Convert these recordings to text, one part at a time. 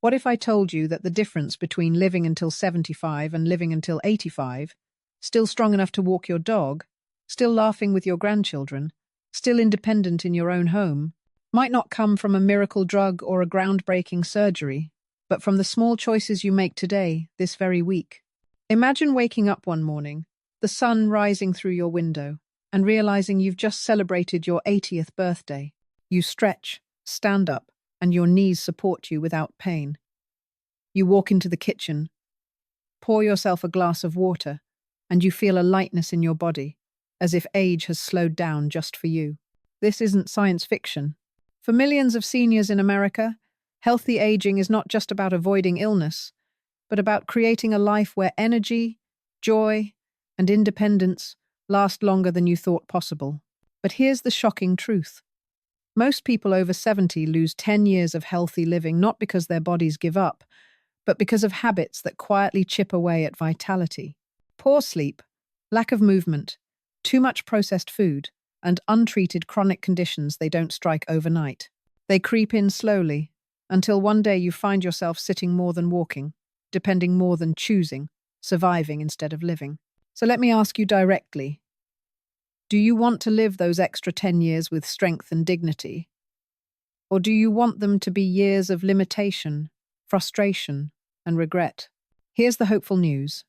What if I told you that the difference between living until 75 and living until 85, still strong enough to walk your dog, still laughing with your grandchildren, still independent in your own home, might not come from a miracle drug or a groundbreaking surgery, but from the small choices you make today, this very week? Imagine waking up one morning, the sun rising through your window, and realizing you've just celebrated your 80th birthday. You stretch, stand up, and your knees support you without pain. You walk into the kitchen, pour yourself a glass of water, and you feel a lightness in your body, as if age has slowed down just for you. This isn't science fiction. For millions of seniors in America, healthy aging is not just about avoiding illness, but about creating a life where energy, joy, and independence last longer than you thought possible. But here's the shocking truth. Most people over 70 lose 10 years of healthy living not because their bodies give up, but because of habits that quietly chip away at vitality. Poor sleep, lack of movement, too much processed food, and untreated chronic conditions they don't strike overnight. They creep in slowly, until one day you find yourself sitting more than walking, depending more than choosing, surviving instead of living. So let me ask you directly, do you want to live those extra 10 years with strength and dignity? Or do you want them to be years of limitation, frustration, and regret? Here's the hopeful news.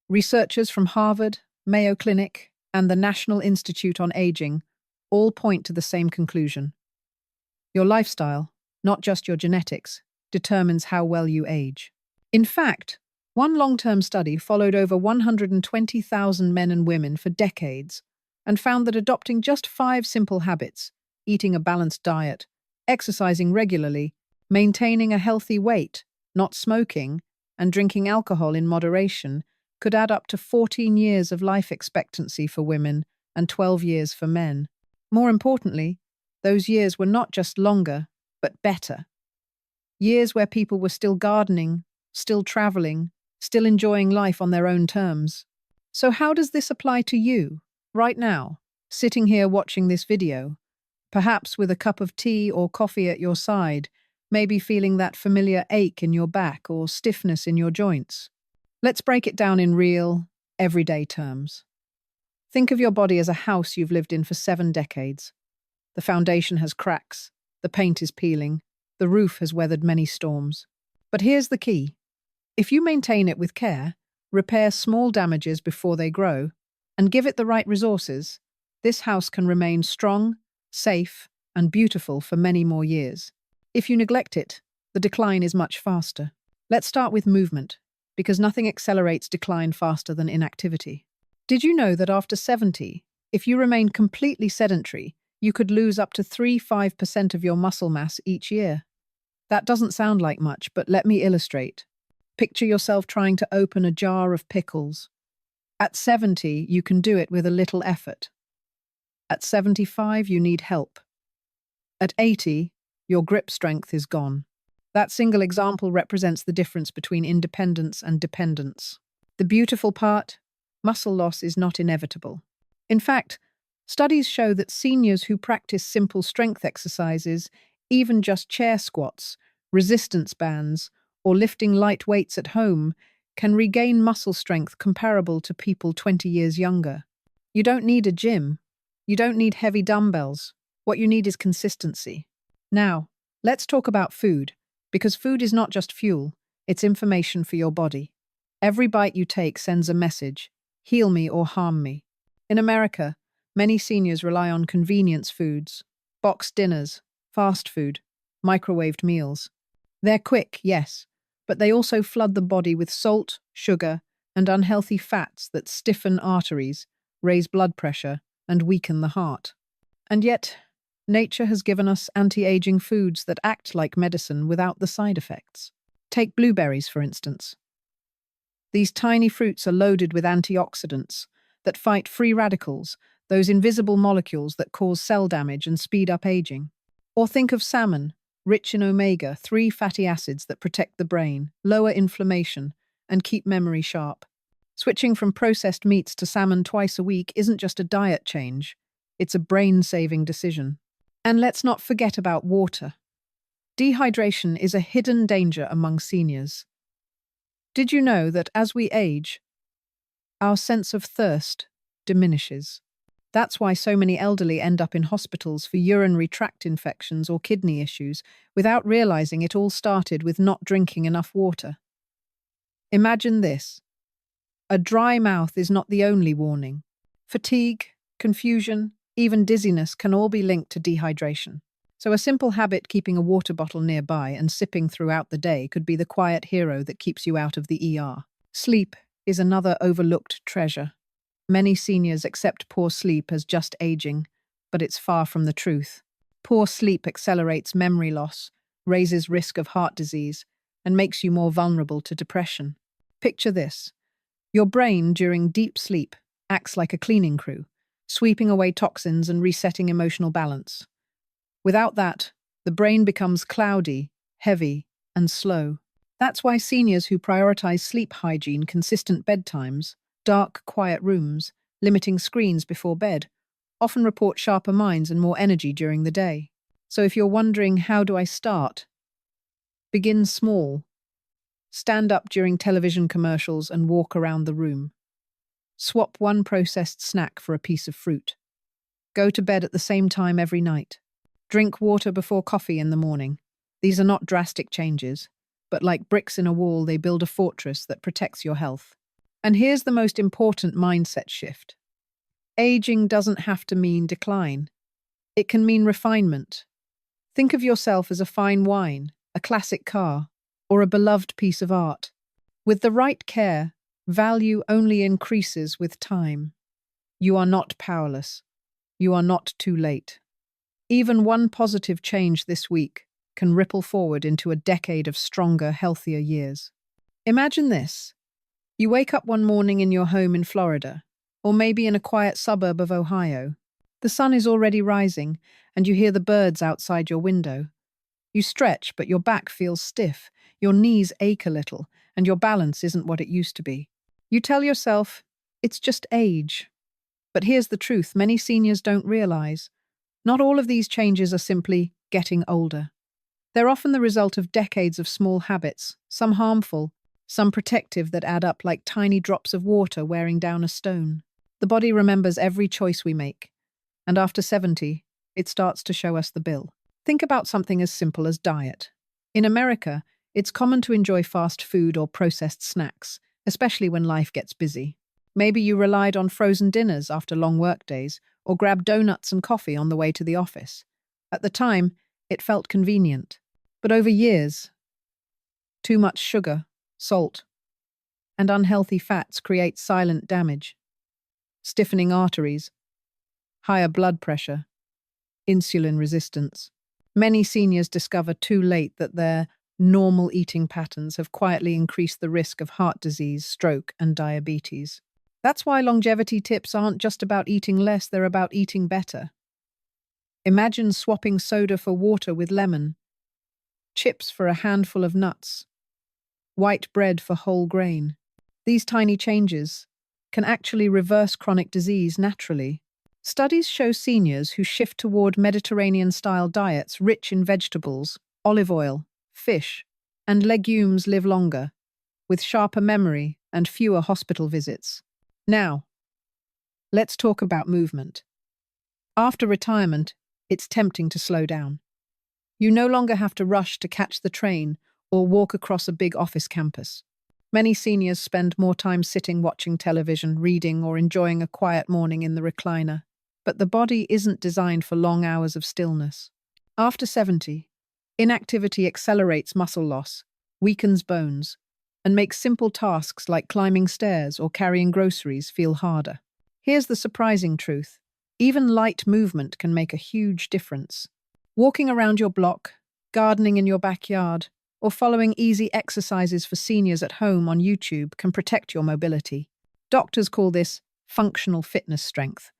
Researchers from Harvard, Mayo Clinic, and the National Institute on Aging all point to the same conclusion. Your lifestyle, not just your genetics, determines how well you age. In fact, one long-term study followed over 120,000 men and women for decades and found that adopting just 5 simple habits, eating a balanced diet, exercising regularly, maintaining a healthy weight, not smoking, and drinking alcohol in moderation could add up to 14 years of life expectancy for women and 12 years for men. More importantly, those years were not just longer, but better. Years where people were still gardening, still traveling, still enjoying life on their own terms. So how does this apply to you, right now, sitting here watching this video, perhaps with a cup of tea or coffee at your side, maybe feeling that familiar ache in your back or stiffness in your joints? Let's break it down in real, everyday terms. Think of your body as a house you've lived in for 7 decades. The foundation has cracks, the paint is peeling, the roof has weathered many storms. But here's the key. If you maintain it with care, repair small damages before they grow, and give it the right resources, this house can remain strong, safe, and beautiful for many more years. If you neglect it, the decline is much faster. Let's start with movement, because nothing accelerates decline faster than inactivity. Did you know that after 70, if you remain completely sedentary, you could lose up to 3–5% of your muscle mass each year? That doesn't sound like much, but let me illustrate. Picture yourself trying to open a jar of pickles. At 70, you can do it with a little effort. At 75, you need help. At 80, your grip strength is gone. That single example represents the difference between independence and dependence. The beautiful part, muscle loss is not inevitable. In fact, studies show that seniors who practice simple strength exercises, even just chair squats, resistance bands, or lifting light weights at home, can regain muscle strength comparable to people 20 years younger. You don't need a gym. You don't need heavy dumbbells. What you need is consistency. Now, let's talk about food, because food is not just fuel, it's information for your body. Every bite you take sends a message: heal me or harm me. In America, many seniors rely on convenience foods, boxed dinners, fast food, microwaved meals. They're quick, yes, but they also flood the body with salt, sugar, and unhealthy fats that stiffen arteries, raise blood pressure, and weaken the heart. And yet, nature has given us anti-aging foods that act like medicine without the side effects. Take blueberries, for instance. These tiny fruits are loaded with antioxidants that fight free radicals, those invisible molecules that cause cell damage and speed up aging. Or think of salmon, rich in omega-3 fatty acids that protect the brain, lower inflammation, and keep memory sharp. Switching from processed meats to salmon twice a week isn't just a diet change, it's a brain-saving decision. And let's not forget about water. Dehydration is a hidden danger among seniors. Did you know that as we age, our sense of thirst diminishes? That's why so many elderly end up in hospitals for urinary tract infections or kidney issues without realizing it all started with not drinking enough water. Imagine this. A dry mouth is not the only warning. Fatigue, confusion, even dizziness can all be linked to dehydration. So a simple habit, keeping a water bottle nearby and sipping throughout the day, could be the quiet hero that keeps you out of the ER. Sleep is another overlooked treasure. Many seniors accept poor sleep as just aging, but it's far from the truth. Poor sleep accelerates memory loss, raises risk of heart disease, and makes you more vulnerable to depression. Picture this. Your brain, during deep sleep, acts like a cleaning crew, sweeping away toxins and resetting emotional balance. Without that, the brain becomes cloudy, heavy, and slow. That's why seniors who prioritize sleep hygiene, consistent bedtimes, dark, quiet rooms, limiting screens before bed, often report sharper minds and more energy during the day. So if you're wondering, how do I start? Begin small. Stand up during television commercials and walk around the room. Swap one processed snack for a piece of fruit. Go to bed at the same time every night. Drink water before coffee in the morning. These are not drastic changes, but like bricks in a wall, they build a fortress that protects your health. And here's the most important mindset shift. Aging doesn't have to mean decline. It can mean refinement. Think of yourself as a fine wine, a classic car, or a beloved piece of art. With the right care, value only increases with time. You are not powerless. You are not too late. Even one positive change this week can ripple forward into a decade of stronger, healthier years. Imagine this. You wake up one morning in your home in Florida, or maybe in a quiet suburb of Ohio. The sun is already rising, and you hear the birds outside your window. You stretch, but your back feels stiff, your knees ache a little, and your balance isn't what it used to be. You tell yourself, it's just age. But here's the truth many seniors don't realize. Not all of these changes are simply getting older. They're often the result of decades of small habits, some harmful, some protective, that add up like tiny drops of water wearing down a stone. The body remembers every choice we make, and after 70, it starts to show us the bill. Think about something as simple as diet. In America, it's common to enjoy fast food or processed snacks, especially when life gets busy. Maybe you relied on frozen dinners after long workdays, or grabbed donuts and coffee on the way to the office. At the time, it felt convenient. But over years, too much sugar, salt, and unhealthy fats create silent damage. Stiffening arteries, higher blood pressure, insulin resistance. Many seniors discover too late that their normal eating patterns have quietly increased the risk of heart disease, stroke, and diabetes. That's why longevity tips aren't just about eating less, they're about eating better. Imagine swapping soda for water with lemon, chips for a handful of nuts, white bread for whole grain. These tiny changes can actually reverse chronic disease naturally. Studies show seniors who shift toward Mediterranean-style diets rich in vegetables, olive oil, fish, and legumes live longer, with sharper memory and fewer hospital visits. Now, let's talk about movement. After retirement, it's tempting to slow down. You no longer have to rush to catch the train or walk across a big office campus. Many seniors spend more time sitting, watching television, reading, or enjoying a quiet morning in the recliner. But the body isn't designed for long hours of stillness. After 70, inactivity accelerates muscle loss, weakens bones, and makes simple tasks like climbing stairs or carrying groceries feel harder. Here's the surprising truth. Even light movement can make a huge difference. Walking around your block, gardening in your backyard, or following easy exercises for seniors at home on YouTube can protect your mobility. Doctors call this functional fitness strength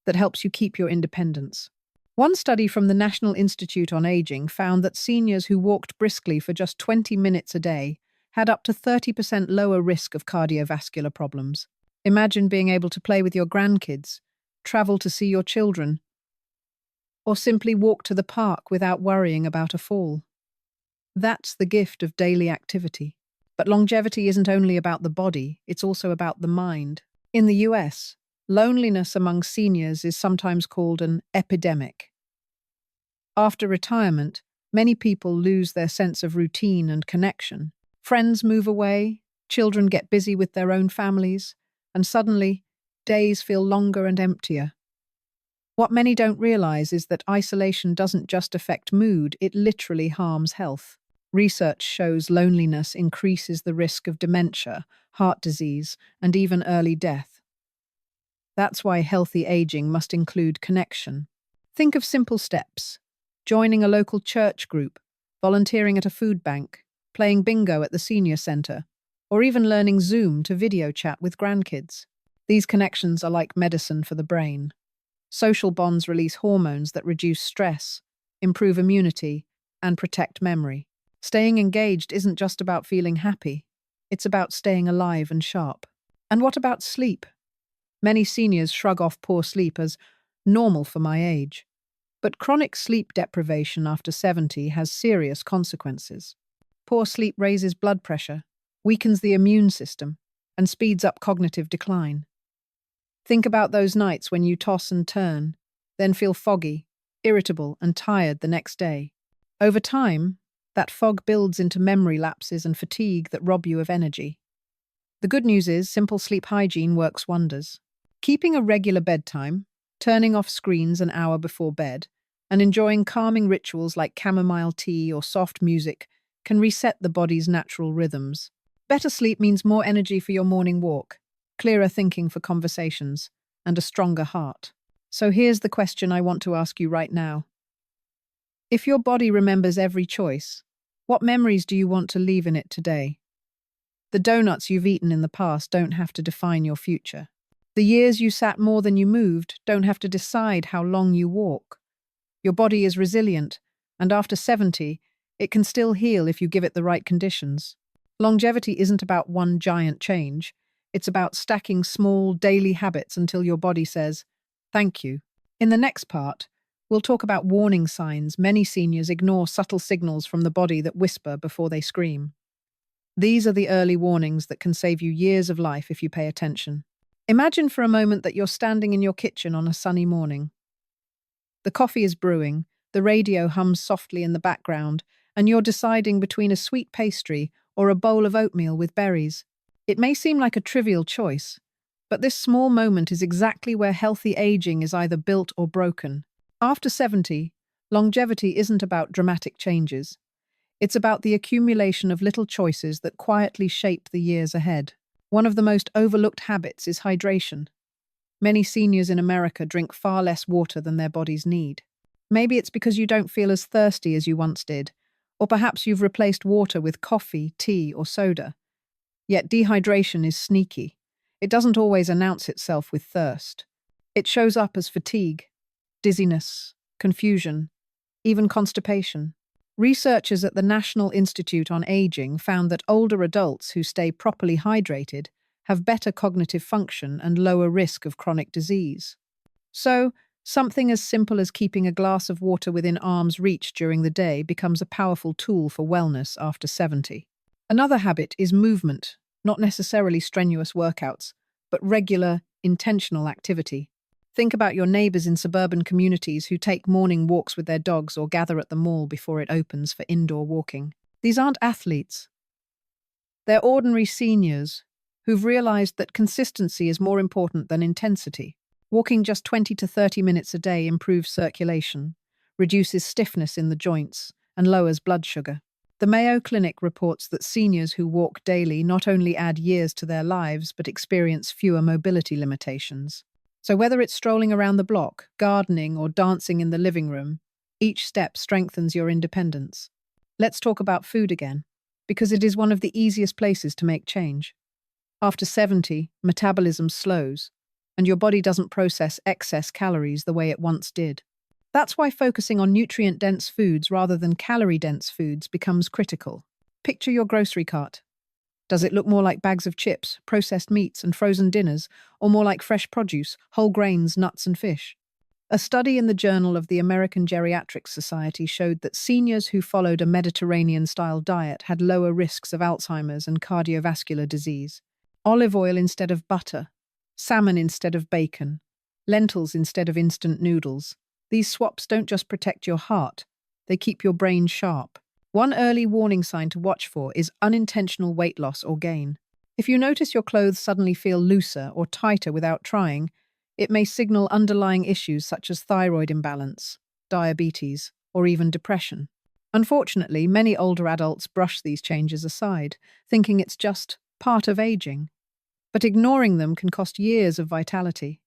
that helps you keep your independence. One study from the National Institute on Aging found that seniors who walked briskly for just 20 minutes a day had up to 30% lower risk of cardiovascular problems. Imagine being able to play with your grandkids, travel to see your children, or simply walk to the park without worrying about a fall. That's the gift of daily activity. But longevity isn't only about the body, it's also about the mind. In the US, loneliness among seniors is sometimes called an epidemic. After retirement, many people lose their sense of routine and connection. Friends move away, children get busy with their own families, and suddenly, days feel longer and emptier. What many don't realize is that isolation doesn't just affect mood, it literally harms health. Research shows loneliness increases the risk of dementia, heart disease, and even early death. That's why healthy aging must include connection. Think of simple steps: joining a local church group, volunteering at a food bank, playing bingo at the senior center, or even learning Zoom to video chat with grandkids. These connections are like medicine for the brain. Social bonds release hormones that reduce stress, improve immunity, and protect memory. Staying engaged isn't just about feeling happy, it's about staying alive and sharp. And what about sleep? Many seniors shrug off poor sleep as normal for my age. But chronic sleep deprivation after 70 has serious consequences. Poor sleep raises blood pressure, weakens the immune system, and speeds up cognitive decline. Think about those nights when you toss and turn, then feel foggy, irritable, and tired the next day. Over time, that fog builds into memory lapses and fatigue that rob you of energy. The good news is simple sleep hygiene works wonders. Keeping a regular bedtime, turning off screens an hour before bed, and enjoying calming rituals like chamomile tea or soft music can reset the body's natural rhythms. Better sleep means more energy for your morning walk, clearer thinking for conversations, and a stronger heart. So here's the question I want to ask you right now. If your body remembers every choice, what memories do you want to leave in it today? The donuts you've eaten in the past don't have to define your future. The years you sat more than you moved don't have to decide how long you walk. Your body is resilient, and after 70, it can still heal if you give it the right conditions. Longevity isn't about one giant change. It's about stacking small, daily habits until your body says, "Thank you." In the next part, we'll talk about warning signs many seniors ignore, subtle signals from the body that whisper before they scream. These are the early warnings that can save you years of life if you pay attention. Imagine for a moment that you're standing in your kitchen on a sunny morning. The coffee is brewing, the radio hums softly in the background, and you're deciding between a sweet pastry or a bowl of oatmeal with berries. It may seem like a trivial choice, but this small moment is exactly where healthy aging is either built or broken. After 70, longevity isn't about dramatic changes. It's about the accumulation of little choices that quietly shape the years ahead. One of the most overlooked habits is hydration. Many seniors in America drink far less water than their bodies need. Maybe it's because you don't feel as thirsty as you once did, or perhaps you've replaced water with coffee, tea, or soda. Yet dehydration is sneaky. It doesn't always announce itself with thirst. It shows up as fatigue, dizziness, confusion, even constipation. Researchers at the National Institute on Aging found that older adults who stay properly hydrated have better cognitive function and lower risk of chronic disease. So, something as simple as keeping a glass of water within arm's reach during the day becomes a powerful tool for wellness after 70. Another habit is movement, not necessarily strenuous workouts, but regular, intentional activity. Think about your neighbors in suburban communities who take morning walks with their dogs or gather at the mall before it opens for indoor walking. These aren't athletes. They're ordinary seniors who've realized that consistency is more important than intensity. Walking just 20 to 30 minutes a day improves circulation, reduces stiffness in the joints, and lowers blood sugar. The Mayo Clinic reports that seniors who walk daily not only add years to their lives but experience fewer mobility limitations. So whether it's strolling around the block, gardening, or dancing in the living room, each step strengthens your independence. Let's talk about food again, because it is one of the easiest places to make change. After 70, metabolism slows, and your body doesn't process excess calories the way it once did. That's why focusing on nutrient-dense foods rather than calorie-dense foods becomes critical. Picture your grocery cart. Does it look more like bags of chips, processed meats, and frozen dinners, or more like fresh produce, whole grains, nuts, and fish? A study in the Journal of the American Geriatrics Society showed that seniors who followed a Mediterranean-style diet had lower risks of Alzheimer's and cardiovascular disease. Olive oil instead of butter, salmon instead of bacon, lentils instead of instant noodles. These swaps don't just protect your heart, they keep your brain sharp. One early warning sign to watch for is unintentional weight loss or gain. If you notice your clothes suddenly feel looser or tighter without trying, it may signal underlying issues such as thyroid imbalance, diabetes, or even depression. Unfortunately, many older adults brush these changes aside, thinking it's just part of aging. But ignoring them can cost years of vitality.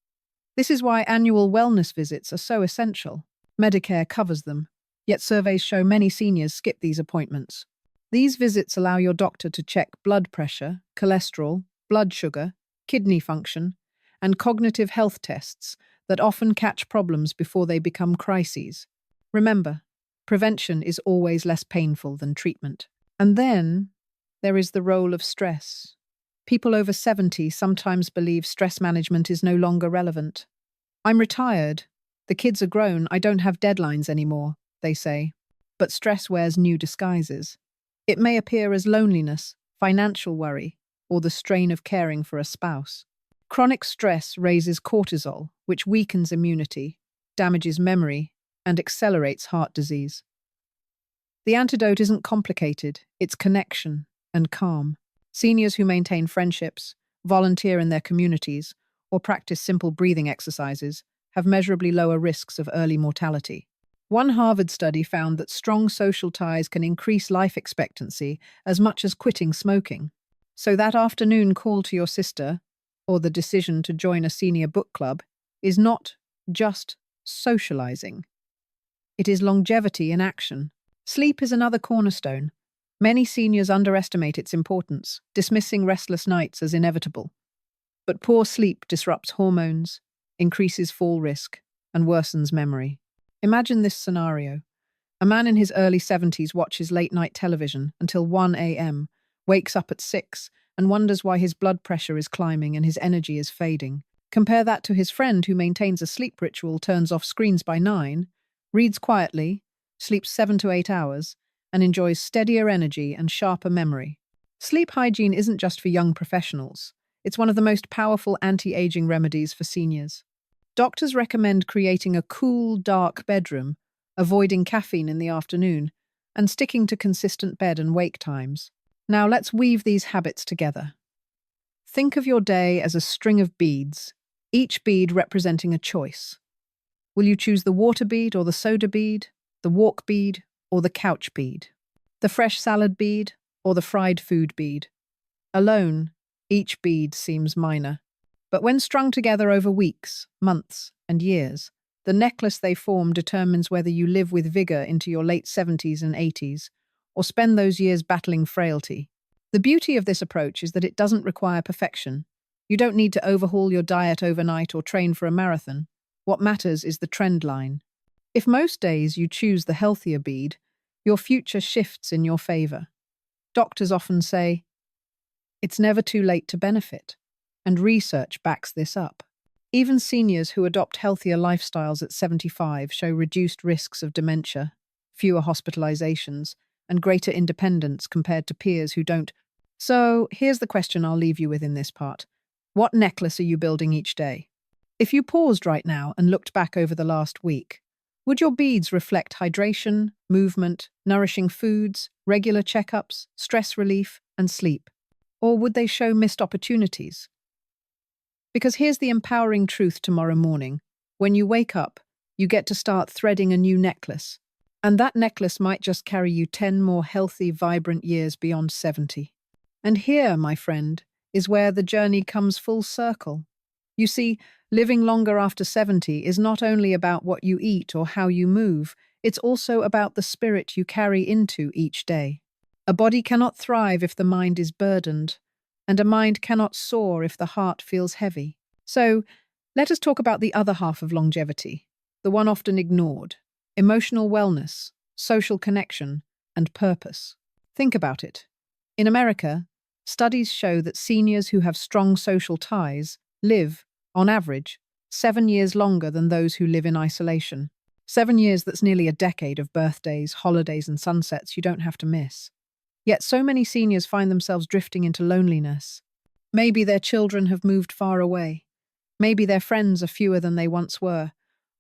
This is why annual wellness visits are so essential. Medicare covers them, yet surveys show many seniors skip these appointments. These visits allow your doctor to check blood pressure, cholesterol, blood sugar, kidney function, and cognitive health tests that often catch problems before they become crises. Remember, prevention is always less painful than treatment. And then there is the role of stress. People over 70 sometimes believe stress management is no longer relevant. "I'm retired. The kids are grown. I don't have deadlines anymore," they say. But stress wears new disguises. It may appear as loneliness, financial worry, or the strain of caring for a spouse. Chronic stress raises cortisol, which weakens immunity, damages memory, and accelerates heart disease. The antidote isn't complicated, it's connection and calm. Seniors who maintain friendships, volunteer in their communities, or practice simple breathing exercises have measurably lower risks of early mortality. One Harvard study found that strong social ties can increase life expectancy as much as quitting smoking. So that afternoon call to your sister, or the decision to join a senior book club, is not just socializing. It is longevity in action. Sleep is another cornerstone. Many seniors underestimate its importance, dismissing restless nights as inevitable. But poor sleep disrupts hormones, increases fall risk, and worsens memory. Imagine this scenario. A man in his early 70s watches late-night television until 1 a.m., wakes up at 6, and wonders why his blood pressure is climbing and his energy is fading. Compare that to his friend who maintains a sleep ritual, turns off screens by 9, reads quietly, sleeps 7 to 8 hours, and enjoys steadier energy and sharper memory. Sleep hygiene isn't just for young professionals. It's one of the most powerful anti-aging remedies for seniors. Doctors recommend creating a cool, dark bedroom, avoiding caffeine in the afternoon, and sticking to consistent bed and wake times. Now let's weave these habits together. Think of your day as a string of beads, each bead representing a choice. Will you choose the water bead or the soda bead, the walk bead or the couch bead, the fresh salad bead or the fried food bead? Alone, each bead seems minor. But when strung together over weeks, months, and years, the necklace they form determines whether you live with vigor into your late 70s and 80s, or spend those years battling frailty. The beauty of this approach is that it doesn't require perfection. You don't need to overhaul your diet overnight or train for a marathon. What matters is the trend line. If most days you choose the healthier bead, your future shifts in your favor. Doctors often say, it's never too late to benefit, and research backs this up. Even seniors who adopt healthier lifestyles at 75 show reduced risks of dementia, fewer hospitalizations, and greater independence compared to peers who don't. So, here's the question I'll leave you with in this part. What necklace are you building each day? If you paused right now and looked back over the last week, would your beads reflect hydration, movement, nourishing foods, regular checkups, stress relief, and sleep? Or would they show missed opportunities? Because here's the empowering truth tomorrow morning. When you wake up, you get to start threading a new necklace. And that necklace might just carry you 10 more healthy, vibrant years beyond 70. And here, my friend, is where the journey comes full circle. You see, living longer after 70 is not only about what you eat or how you move, it's also about the spirit you carry into each day. A body cannot thrive if the mind is burdened, and a mind cannot soar if the heart feels heavy. So, let us talk about the other half of longevity, the one often ignored: emotional wellness, social connection, and purpose. Think about it. In America, studies show that seniors who have strong social ties live, on average, 7 years longer than those who live in isolation. 7 years that's nearly a decade of birthdays, holidays, and sunsets you don't have to miss. Yet so many seniors find themselves drifting into loneliness. Maybe their children have moved far away. Maybe their friends are fewer than they once were.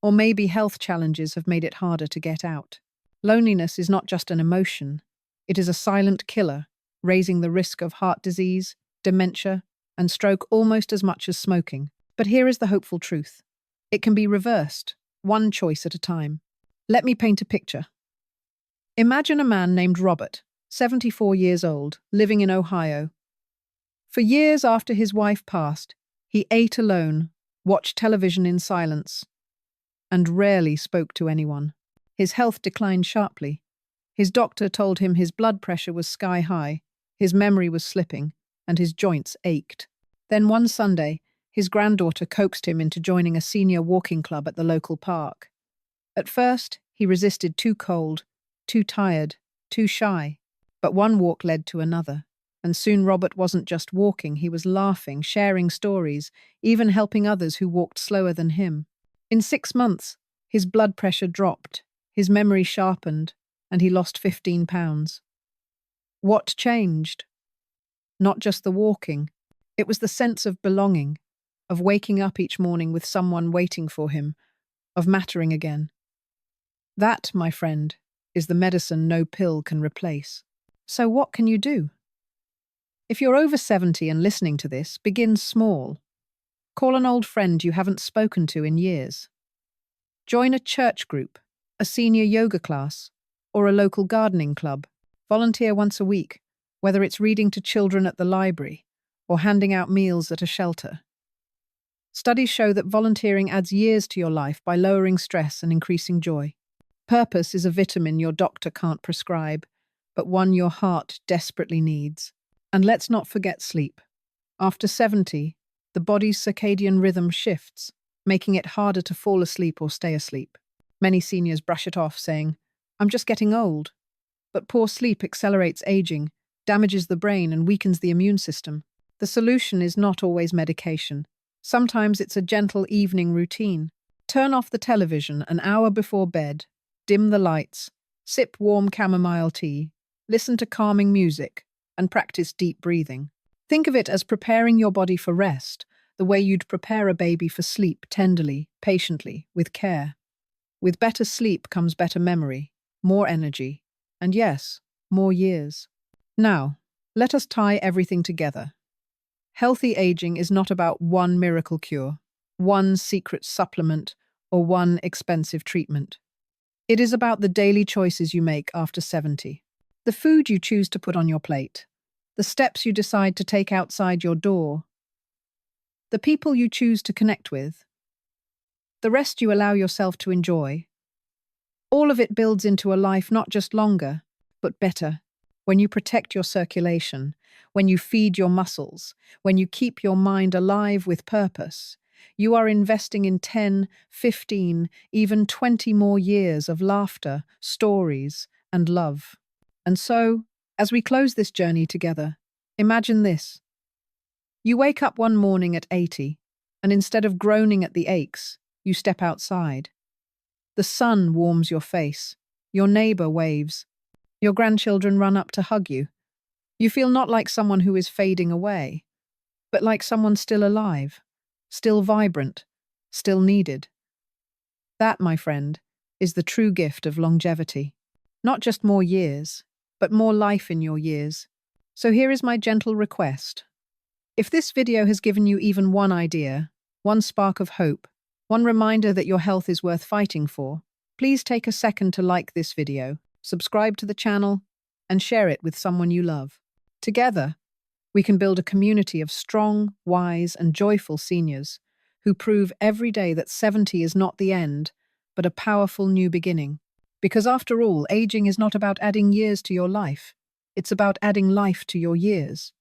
Or maybe health challenges have made it harder to get out. Loneliness is not just an emotion. It is a silent killer, raising the risk of heart disease, dementia, and stroke almost as much as smoking. But here is the hopeful truth. It can be reversed, one choice at a time. Let me paint a picture. Imagine a man named Robert, 74 years old, living in Ohio. For years after his wife passed, he ate alone, watched television in silence, and rarely spoke to anyone. His health declined sharply. His doctor told him his blood pressure was sky high, his memory was slipping, and his joints ached. Then one Sunday, his granddaughter coaxed him into joining a senior walking club at the local park. At first, he resisted, too cold, too tired, too shy. But one walk led to another, and soon Robert wasn't just walking, he was laughing, sharing stories, even helping others who walked slower than him. In 6 months, his blood pressure dropped, his memory sharpened, and he lost 15 pounds. What changed? Not just the walking. It was the sense of belonging, of waking up each morning with someone waiting for him, of mattering again. That, my friend, is the medicine no pill can replace. So what can you do? If you're over 70 and listening to this, begin small. Call an old friend you haven't spoken to in years. Join a church group, a senior yoga class, or a local gardening club. Volunteer once a week, whether it's reading to children at the library or handing out meals at a shelter. Studies show that volunteering adds years to your life by lowering stress and increasing joy. Purpose is a vitamin your doctor can't prescribe, but one your heart desperately needs. And let's not forget sleep. After 70, the body's circadian rhythm shifts, making it harder to fall asleep or stay asleep. Many seniors brush it off, saying, "I'm just getting old." But poor sleep accelerates aging, damages the brain, and weakens the immune system. The solution is not always medication. Sometimes it's a gentle evening routine. Turn off the television an hour before bed, dim the lights, sip warm chamomile tea, listen to calming music, and practice deep breathing. Think of it as preparing your body for rest, the way you'd prepare a baby for sleep, tenderly, patiently, with care. With better sleep comes better memory, more energy, and yes, more years. Now, let us tie everything together. Healthy aging is not about one miracle cure, one secret supplement, or one expensive treatment. It is about the daily choices you make after 70. The food you choose to put on your plate, the steps you decide to take outside your door, the people you choose to connect with, the rest you allow yourself to enjoy. All of it builds into a life not just longer, but better. When you protect your circulation, when you feed your muscles, when you keep your mind alive with purpose, you are investing in 10, 15, even 20 more years of laughter, stories, and love. And so, as we close this journey together, imagine this. You wake up one morning at 80, and instead of groaning at the aches, you step outside. The sun warms your face, your neighbor waves, your grandchildren run up to hug you. You feel not like someone who is fading away, but like someone still alive, still vibrant, still needed. That, my friend, is the true gift of longevity. Not just more years, but more life in your years. So here is my gentle request. If this video has given you even one idea, one spark of hope, one reminder that your health is worth fighting for, please take a second to like this video, subscribe to the channel, and share it with someone you love. Together, we can build a community of strong, wise, and joyful seniors who prove every day that 70 is not the end, but a powerful new beginning. Because after all, aging is not about adding years to your life. It's about adding life to your years.